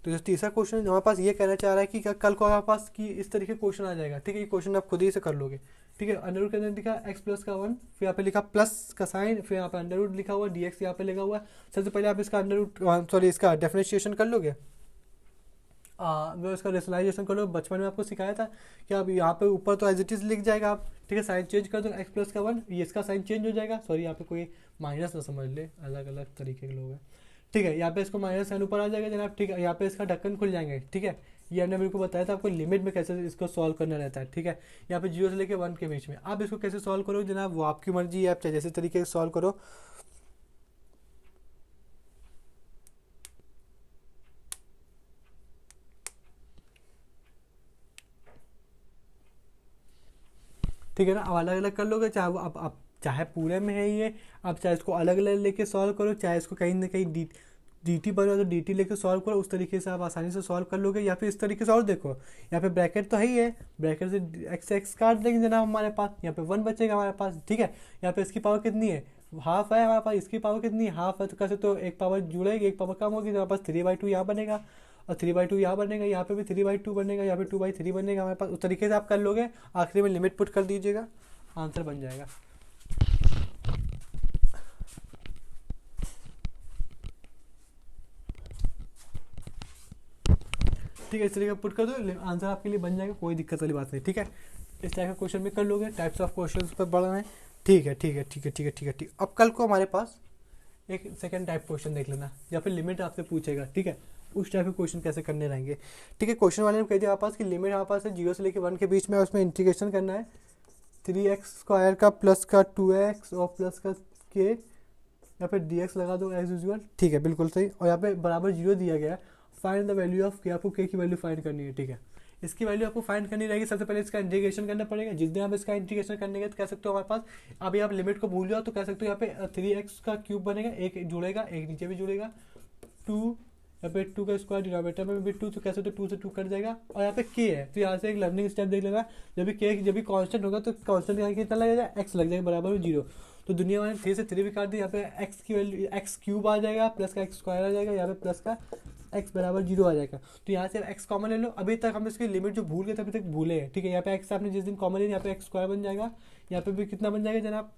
तो जो तीसरा क्वेश्चन हमारे पास ये कहना चाह रहा है कि क्या कल को हमारे पास कि इस तरीके क्वेश्चन आ जाएगा, ठीक है। ये क्वेश्चन आप खुद ही से कर लोगे, ठीक है। अंडर रूट के अंदर लिखा एक्स प्लस का 1, फिर यहाँ पे लिखा प्लस का साइन, फिर यहाँ पे अंडर रूट लिखा हुआ, dx यहाँ पे लगा हुआ है। सबसे पहले आप इसका अंडर रूट सॉरी इसका डिफरेंशिएशन कर लोगे, मैं उसका रेशनलाइजेशन कर लो। बचपन में आपको सिखाया था कि आप यहाँ पे ऊपर तो एज इट इज लिख जाएगा आप, ठीक है। साइन चेंज कर दो एक्स प्लस का 1, ये इसका साइन चेंज हो जाएगा। सॉरी यहाँ पे कोई माइनस ना समझ ले, अलग अलग तरीके के लोग हैं, ठीक है। यहाँ पे इसको माइनस साइन ऊपर आ जाएगा जनाब, ठीक है। यहाँ पे इसका ढक्कन खुल जाएंगे, ठीक है। ये हमने मेरे को बताया था आपको लिमिट में कैसे इसको सॉल्व करना रहता है, ठीक है। यहाँ पे 0 से लेकर 1 के बीच में आप इसको कैसे सॉल्व करो जनाब, वो आपकी मर्जी है, आप चाहे जैसे तरीके से सॉल्व करो। ठीक है ना, अब अलग अलग कर लोगे, चाहे वो आप चाहे पूरे में है ये, आप चाहे इसको अलग अलग लेके सॉल्व करो, चाहे इसको कहीं ना कहीं dt बनो तो dt लेके सॉल्व करो, उस तरीके से आप आसानी से सॉल्व कर लोगे। या फिर इस तरीके से और देखो, यहाँ पे ब्रैकेट तो है ही है, ब्रैकेट से x काट देंगे जनाब हमारे पास, यहाँ पे 1 बचेगा हमारे पास, ठीक है। यहाँ पे इसकी पावर कितनी है, हाफ है हमारे पास, इसकी पावर कितनी है, हाफ है। तो कैसे तो एक पावर जुड़ेगी, एक पावर कम होगी, तो हमारे पास 3/2 यहाँ बनेगा और 3/2 यहाँ बनेगा, यहाँ पे भी 3/2 बनेगा, यहाँ पे 2/3 बनेगा हमारे पास। उस तरीके से आप कर लोगे, आखिरी में लिमिट पुट कर दीजिएगा, आंसर बन जाएगा। ठीक है, इस तरीके पुट कर दो, आंसर आपके लिए बन जाएगा, कोई दिक्कत वाली बात नहीं, ठीक है। इस टाइप का क्वेश्चन भी कर लोगे, टाइप्स ऑफ क्वेश्चन पर बढ़ना है, ठीक है ठीक है ठीक है ठीक है ठीक है ठीक। अब कल को हमारे पास एक सेकंड टाइप क्वेश्चन देख लेना, या फिर लिमिट आपसे पूछेगा, ठीक है। उस टाइप के क्वेश्चन कैसे करने रहेंगे, ठीक है। क्वेश्चन वाले ने कह दिया आपके पास कि लिमिट हमारे पास है 0 से लेकर 1 के बीच में, उसमें इंटीग्रेशन करना है 3x² का प्लस का 2x और प्लस का k, यहाँ पे dx लगा दो एज यूजुअल, ठीक है, बिल्कुल सही। और यहाँ पे बराबर 0 दिया गया है, find the value of k, आपको k की वैल्यू फाइंड करनी है, ठीक है। इसकी वैल्यू आपको फाइंड करनी रहेगी। सबसे पहले इसका इंटीग्रेशन करना पड़ेगा। जिस दिन आप इसका इंटीग्रेशन करने के तो कह सकते हो हमारे पास, अभी आप लिमिट को भूल जाओ तो कह सकते हो यहाँ पे 3x का क्यूब बनेगा, एक जुड़ेगा, एक नीचे भी जुड़ेगा, 2 यहाँ पे 2 का स्क्वायर, डिनोमिनेटर में भी 2, तो कैसे तो 2 से 2 कट जाएगा। और यहाँ पे k है, तो यहाँ से एक लर्निंग स्टेप देख लेगा, जब भी कांस्टेंट होगा तो कांस्टेंट यहाँ कितना लगेगा, x लग जाएगा बराबर में 0। तो दुनिया में 3 से 3 भी काट दी, यहाँ पे x की वैल्यू x क्यूब आ जाएगा, प्लस का x स्क्वायर आ जाएगा, यहाँ पे प्लस का x बराबर 0 आ जाएगा। तो यहाँ से x कॉमन ले लो। अभी तक हम इसकी लिमिट जो भूल गए थे, अभी तक भूले हैं, ठीक है। यहाँ पे x आपने जिस दिन कॉमन लिया, यहाँ पे x स्क्वायर बन जाएगा, यहाँ पे भी कितना बन जाएगा जनाब,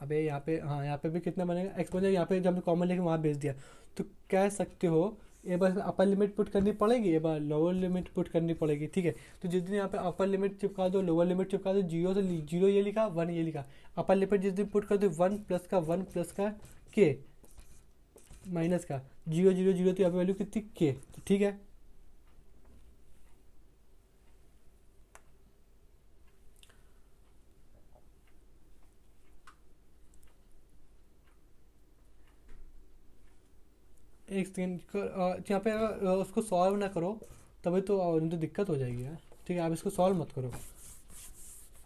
अबे यहाँ पे हाँ, यहाँ पे भी कितना बनेगा, x बन जाएगा। यहाँ पे जब हमने कॉमन लेके वहाँ भेज दिया, तो कह सकते हो एक बार अपर लिमिट पुट करनी पड़ेगी, एक बार लोअर लिमिट पुट करनी पड़ेगी, ठीक है। तो जिस दिन यहाँ पे अपर लिमिट चिपका दो, लोअर लिमिट चिपका दो, 0 से 0 ये लिखा, 1 ये लिखा, अपर लिमिट जिस दिन पुट कर दो 1 प्लस का k माइनस का 0 0 0, तो यहाँ पे वैल्यू कितनी k, तो ठीक है। एक सेकेंड, यहाँ पे अगर उसको सॉल्व ना करो तभी तो दिक्कत हो जाएगी यार, ठीक है। आप इसको सॉल्व मत करो,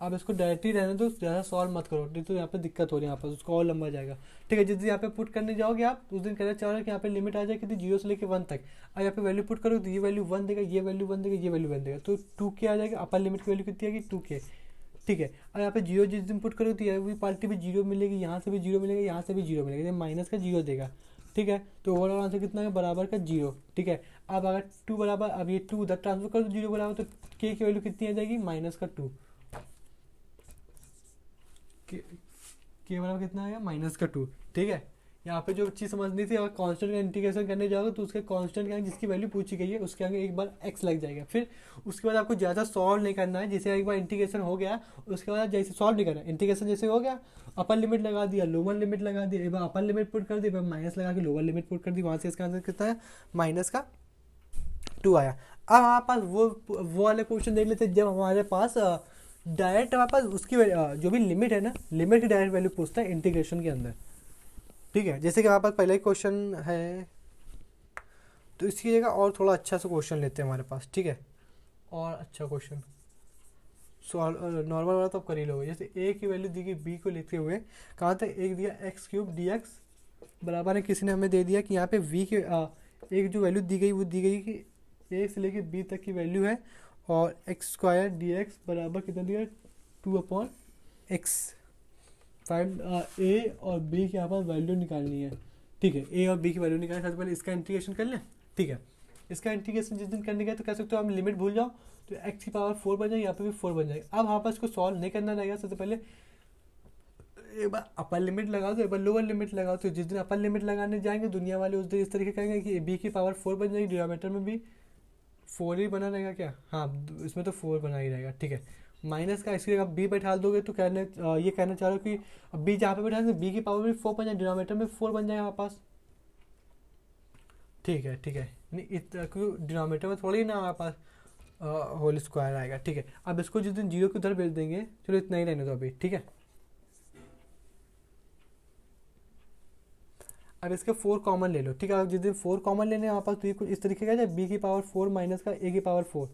आप इसको डायरेक्टली रहने दो, ज़्यादा सॉल्व मत करो, नहीं तो यहाँ पे दिक्कत हो रही है, यहाँ पर उसको और लंबा जाएगा, ठीक है। जिस दिन यहाँ पे पुट करने जाओगे आप, उस दिन कहना चाह रहे हो कि यहाँ पे लिमिट आ जाएगी 0 से लेकर 1 तक, और यहाँ पे वैल्यू पुट करोगे तो ये वैल्यू 1 देगा, ये वैल्यू 1 देगा, ये वैल्यू 1 देगा, तो 2k आ जाएगा। अपर लिमिट की वैल्यू कितनी आएगी, 2k, ठीक है। और यहाँ पे 0 जिस दिन पुट करोगे तो ये भी पार्टी भी 0 मिलेगी, यहाँ से भी 0 मिलेगा, यहाँ से भी 0 मिलेगा, माइनस का 0 देगा, ठीक है। तो ओवरऑल आंसर कितना है, बराबर का 0, ठीक है। अब अगर 2 बराबर, अब ये 2 उधर ट्रांसफर कर दो 0 बराबर, तो k की वैल्यू कितनी आ जाएगी, माइनस का 2, के बराबर कितना आएगा, माइनस का 2, ठीक है। यहाँ पे जो चीज़ समझनी थी, अगर कांस्टेंट का इंटीग्रेशन करने जाओगे तो उसके कांस्टेंट के आगे जिसकी वैल्यू पूछी गई है उसके आगे एक बार x लग जाएगा। फिर उसके बाद आपको ज़्यादा सॉल्व नहीं करना है, जैसे एक बार इंटीग्रेशन हो गया उसके बाद जैसे सॉल्व नहीं करना, इंटीग्रेशन जैसे हो गया, अपर लिमिट लगा दिया, लोअर लिमिट लगा दिया, एक बार अपर लिमिट पुट कर दी, एक बार माइनस लगा के लोअर लिमिट पुट कर दी, वहाँ से इसका आंसर कितना है, माइनस का 2 आया। अब हमारे पास वो वाले क्वेश्चन देख लेते हैं जब हमारे पास डायरेक्ट हमारे पास उसकी जो भी लिमिट है ना, लिमिट की डायरेक्ट वैल्यू पूछता है इंटीग्रेशन के अंदर, ठीक है। जैसे कि हमारे पास पहला ही क्वेश्चन है, तो इसकी जगह और थोड़ा अच्छा सा क्वेश्चन लेते हैं हमारे पास, ठीक है। और अच्छा क्वेश्चन नॉर्मल वाला तो आप कर ही लोगे। जैसे a की वैल्यू दी गई b को लेते हुए, कहाँ तक एक दिया x³ dx बराबर है, किसी ने हमें दे दिया कि यहाँ पे v की एक जो वैल्यू दी गई वो दी गई कि a से लेके b तक की वैल्यू है, और एक्स स्क्वायर डी एक्स बराबर कितना दिया 2/x। फाइंड ए और बी की यहाँ पर वैल्यू निकालनी है। ठीक है, ए और बी की वैल्यू निकालने सबसे पहले इसका इंटीग्रेशन कर लें। ठीक है, इसका इंटीग्रेशन जिस दिन करने गया तो कह सकते हो आप लिमिट भूल जाओ तो एक्स की पावर 4 बन जाएगी, यहाँ पे भी 4 बन जाएगी। अब यहाँ पर इसको सॉल्व नहीं करना रहेगा, सबसे पहले एक बार अपर लिमिट लगाओ तो एक बार लोअर लिमिट लगाओ। तो जिस दिन अपर लिमिट लगाने जाएंगे दुनिया वाले उस दिन इस तरीके कहेंगे कि बी की पावर 4 बन जाएगी, डिनोमिनेटर में भी 4 ही बना रहेगा क्या, हाँ इसमें तो 4 बना ही रहेगा। ठीक है, माइनस का इसकी जगह बी बैठा दोगे तो ये कहना चाह रहे हो कि बी जहाँ पे बैठा देंगे बी की पावर भी 4 बन जाए, डिनोमिनेटर में 4 बन जाएगा हमारे पास। ठीक है ठीक है, नहीं क्योंकि डिनोमिनेटर में थोड़ी ना हमारे पास होल स्क्वायर आएगा। ठीक है, अब इसको जिस दिन जीरो की उधर भेज देंगे, चलो इतना ही रहने दो अभी। ठीक है, अब इसके 4 कॉमन ले लो। ठीक है, अब जिस दिन 4 कॉमन लेने हमारे पास तो ये कुछ इस तरीके का बी की पावर 4 माइनस का ए की पावर 4।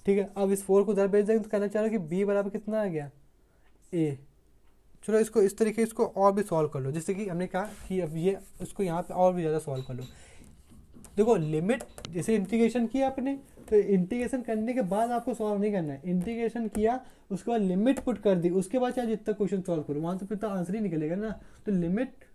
ठीक है, अब इस 4 को उधर भेज देंगे तो कहना चाह रहा है कि बी बराबर कितना आ गया ए। चलो इसको इस तरीके इसको और भी सॉल्व कर लो, जैसे कि हमने कहा कि अब ये उसको यहाँ पे और भी ज़्यादा सॉल्व कर लो। देखो लिमिट जैसे इंटीग्रेशन किया आपने, तो इंटीग्रेशन करने के बाद आपको सॉल्व नहीं करना है। इंटीग्रेशन किया उसके बाद लिमिट पुट कर दी, उसके बाद चाहे जितना क्वेश्चन सॉल्व करो वहाँ से फिर तो आंसर ही निकलेगा ना। तो लिमिट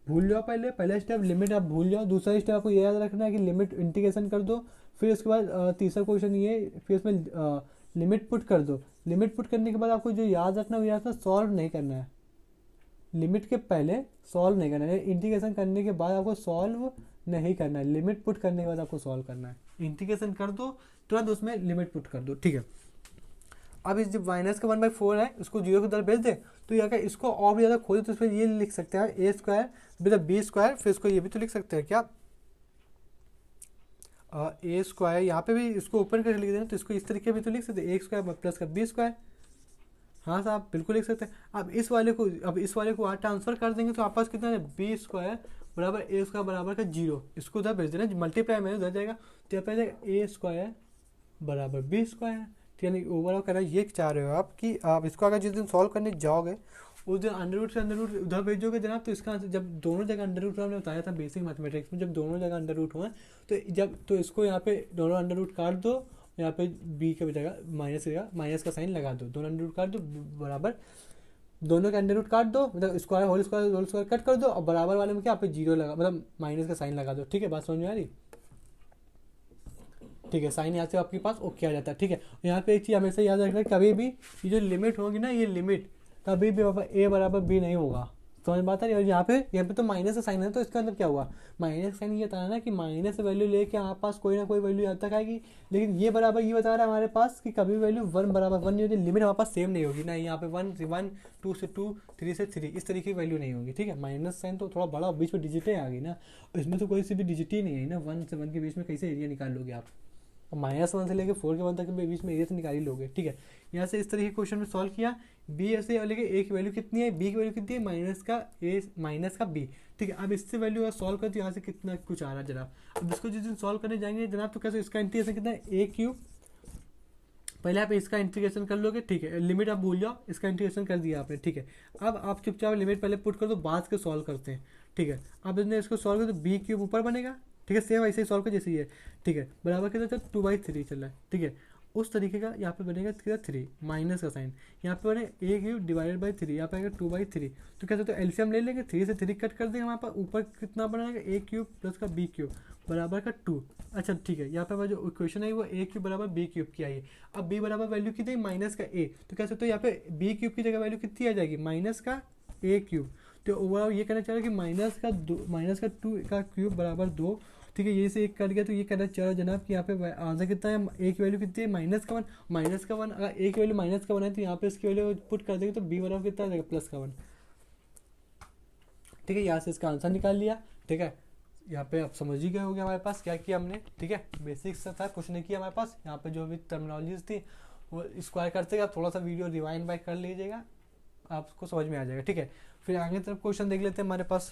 भूल जाओ, पहला स्टेप लिमिट आप भूल जाओ। दूसरा स्टेप आपको ये याद रखना है कि लिमिट इंटीग्रेशन कर दो। फिर उसके बाद तीसरा क्वेश्चन ये, फिर उसमें लिमिट पुट कर दो। लिमिट पुट करने के बाद आपको जो याद रखना है वो याद सॉल्व नहीं करना है, लिमिट के पहले सॉल्व नहीं करना है। इंटीग्रेशन करने के बाद आपको सॉल्व नहीं करना है, लिमिट पुट करने के बाद आपको सॉल्व करना है। इंटीग्रेशन कर दो तुरंत उसमें लिमिट पुट कर दो। ठीक है, अब इस जब माइनस का 1/4 है उसको जीरो की तरफ भेज दे तो ये अगर इसको और भी ज़्यादा खोले तो इसमें ये लिख सकते हैं ए स्क्वायर विद बी स्क्वायर। फिर इसको ये भी तो लिख सकते हैं क्या ए स्क्वायर, यहाँ पे भी इसको ओपन करके लिख देना तो इसको इस तरीके भी तो लिख सकते हैं ए स्क्वायर प्लस का बी स्क्वायर। हाँ साहब बिल्कुल लिख सकते हैं। अब इस वाले को ट्रांसफर कर देंगे तो आपके पास कितना है बी स्क्वायर बराबर ए स्क्वायर बराबर का 0। इसको उधर भेज देना, मल्टीप्लाई में उधर जाएगा तो यहाँ पे जाएगा ए स्क्वायर बराबर बी स्क्वायर। यानी ओवरऑल करना ये चाह रहे हो आप कि आप इसको अगर जिस दिन सॉल्व करने जाओगे उस दिन अंडर रूट से अंडर रूट उधर भेजोगे जनाब, तो इसका जब दोनों जगह अंडर रूट हमने बताया था बेसिक मैथमेटिक्स में, जब दोनों जगह अंडर रूट हुआ तो इसको यहाँ पे दोनों अंडर रूट काट दो, यहाँ पे बी के जगह माइनस का साइन लगा दो, दोनों अंडर रूट काट दो बराबर, दोनों के अंडर रूट काट दो, मतलब स्क्वायर होल स्क्वायर कट कर दो और बराबर वाले में क्या आप जीरो लगा, मतलब माइनस का साइन लगा दो। ठीक है, बात समझ में आ रही। ठीक है, साइन यहाँ से आपके पास ओके आ जाता है। ठीक है, यहाँ पे एक चीज़ हमेशा याद रखना है, कभी भी ये जो लिमिट होगी ना, ये लिमिट कभी भी ए बराबर बी नहीं होगा, समझ बात है। और यहाँ पे तो माइनस का साइन है तो इसका मतलब क्या हुआ, माइनस का साइन ये बता रहा है ना कि माइनस वैल्यू लेके हमारे पास कोई ना कोई वैल्यू यहाँ तक आएगी, लेकिन ये बराबर ये बता रहा है हमारे पास कि कभी वैल्यू 1 बराबर 1 नहीं होती, लिमिट हमारे पास सेम नहीं होगी ना, यहाँ पे 1 से 1, 2 से 2, 3 से 3 इस तरीके की वैल्यू नहीं होगी। ठीक है, माइनस साइन तो थोड़ा बड़ा बीच में डिजिटें आ गई ना, इसमें तो कोई सी भी डिजिट ही नहीं है ना, 1 से 1 के बीच में कैसे एरिया निकाल लोगे आप, -1 से लेकर 4 के 1 तक के बीच में एरिया से निकाल ही लोगे। ठीक है, यहाँ से इस तरीके के क्वेश्चन में सॉल्व किया, बी ऐसे लेके ए की वैल्यू कितनी है, बी की वैल्यू कितनी है माइनस का बी। ठीक है, अब इससे वैल्यू सॉल्व कर, तो यहाँ से कितना कुछ आ रहा है जनाब। अब इसको जिस दिन सॉल्व करने जाएंगे जनाब तो कैसे इसका इंटीग्रेशन कितना है ए क्यूब, पहले आप इसका इंटीग्रेशन कर लोगे। ठीक है, लिमिट आप भूल जाओ, इसका इंटीग्रेशन कर दिया आपने। ठीक है, अब आप चुपचाप लिमिट पहले पुट कर दो, बाद के सॉल्व करते हैं। ठीक है, अब इसने इसको सॉल्व कर तो बी क्यूब ऊपर बनेगा। ठीक है, सेम ऐसे ही सॉल्व कर जैसे ही है। ठीक है, बराबर कितना 2/3 चल रहा है। ठीक है, उस तरीके का यहाँ पे बनेगा कितना 3 माइनस का साइन, यहाँ पे बने ए क्यूब डिवाइडेड बाई 3, यहाँ पे आएगा 2/3। तो कैसे तो एलसीएम ले लेंगे, 3 से 3 कट कर देंगे, वहाँ पर ऊपर कितना बनेगा ए क्यूब प्लस का बी क्यूब बराबर का 2। अच्छा ठीक है, यहाँ पे हमारा जो इक्वेशन है वो ए क्यूब बराबर बी क्यूब की आई है। अब बी बराबर वैल्यू कितनी माइनस का ए, तो कैसे तो यहाँ पे बी क्यूब की जगह वैल्यू कितनी आ जाएगी माइनस का ए क्यूब। तो ओवरऑल ये कहना चाह रहा है कि माइनस का 2 का क्यूब बराबर 2। ठीक है, ये से एक कट गया तो ये कहना चाह रहा जनाब कि यहाँ पे आंसर कितना है, ए की वैल्यू कितनी है माइनस का 1। अगर ए की वैल्यू माइनस का 1 है तो यहाँ पे इसकी वैल्यू पुट कर देंगे तो बी बराबर कितना आ जाएगा प्लस का 1। ठीक है, यहाँ से इसका आंसर निकाल लिया। ठीक है, यहाँ पे आप समझ ही गए होंगे हमारे पास क्या किया हमने। ठीक है, बेसिक्स था, कुछ नहीं किया हमारे पास। यहाँ पे जो भी टर्मिनोलॉजीज थी वो स्क्वायर करते आप थोड़ा सा वीडियो रिवाइंड बैक कर लीजिएगा, आपको समझ में आ जाएगा। ठीक है, फिर आगे तरफ क्वेश्चन देख लेते हैं हमारे पास।